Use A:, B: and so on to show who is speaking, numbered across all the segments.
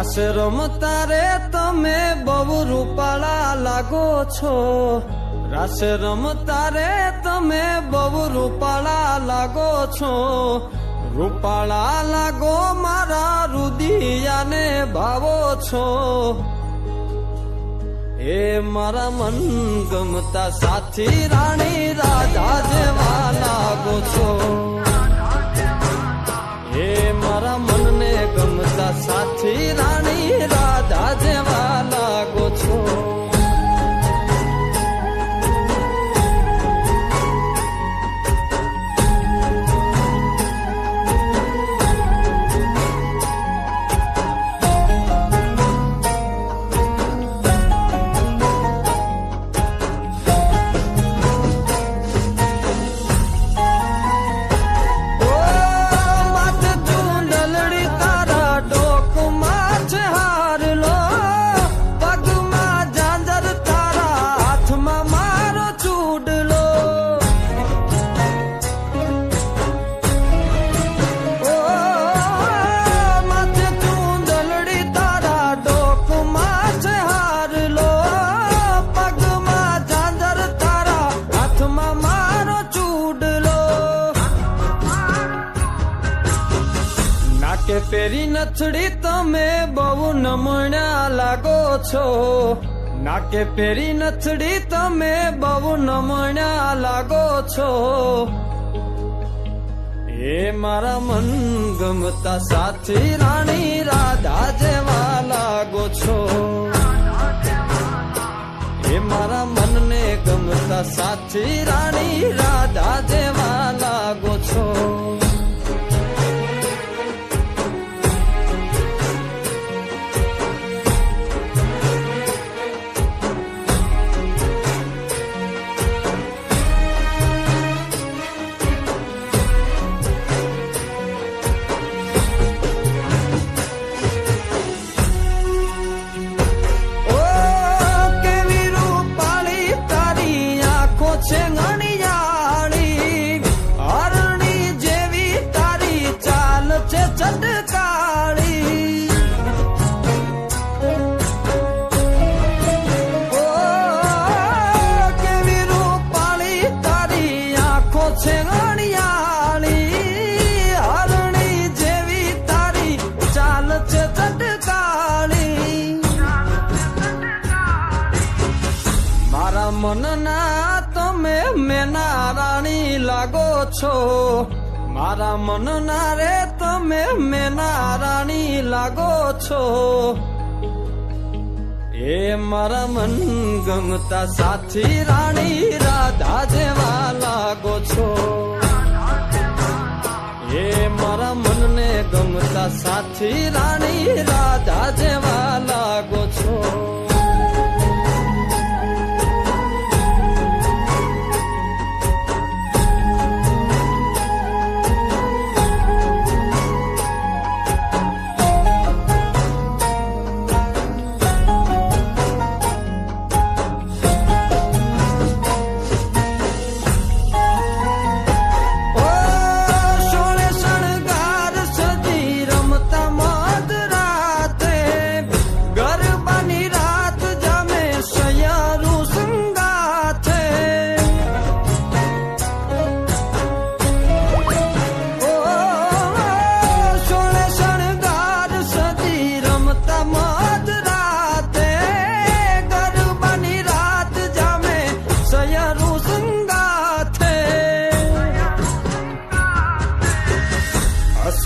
A: રાસ રમતા રે તમે બહુ રૂપાળા લાગો છો, રાસ રમતા રે તમે બહુ રૂપાળા લાગો છો, રૂપાળા લાગો મારા રુદિયાને ભાવો છો, એ મારા મન ગમતા સાથી રાણી રાધા જેવા લાગો છો, એ મારા મનને ગમતા સાથી રાણી રાધા જેવા લાગો છો. કે પેરી નથડી તમે બહુ નમણ્યા લાગો છો, નાકે પેરી નથડી તમે બહુ નમણ્યા લાગો છો, એ મારા મન ગમતા સાથી રાણી રાધા જેવા લાગો છો, એ મારા મનને ગમતા સાથી રાણી રાધા જેવા લાગો છો. મનના તમે મેના રાણી લાગો છો, મારા મનના રે તમે મેના રાણી લાગો છો, એ મારા મન ગમતા સાથી રાણી રાધા જેવા લાગો છો, એ મારા મનને ગમતા સાથી રાણી રાધા જેવા લાગો છો.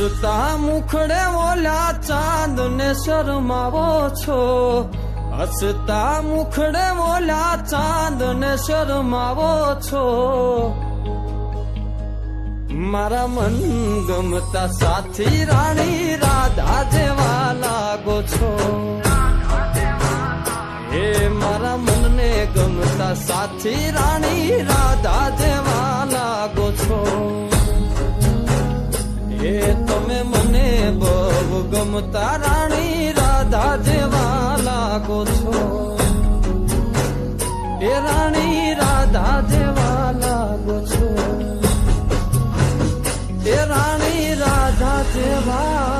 A: હસતા મુખડે ઓલા ચાંદ ને શરમાવો છો, હસતા મુખડે ઓલા ચાંદ ને શરમાવો છો, મારા મન ગમતા સાથી રાણી રાધા જેવા લાગો છો, એ મારા મનને ગમતા સાથી રાણી રાધા જેવા લાગો છો, એ તમે મને બહુ ગમતા રાણી રાધા જેવા લાગો છો, એ રાણી રાધા જેવા લાગો છો, એ રાણી રાધા જેવા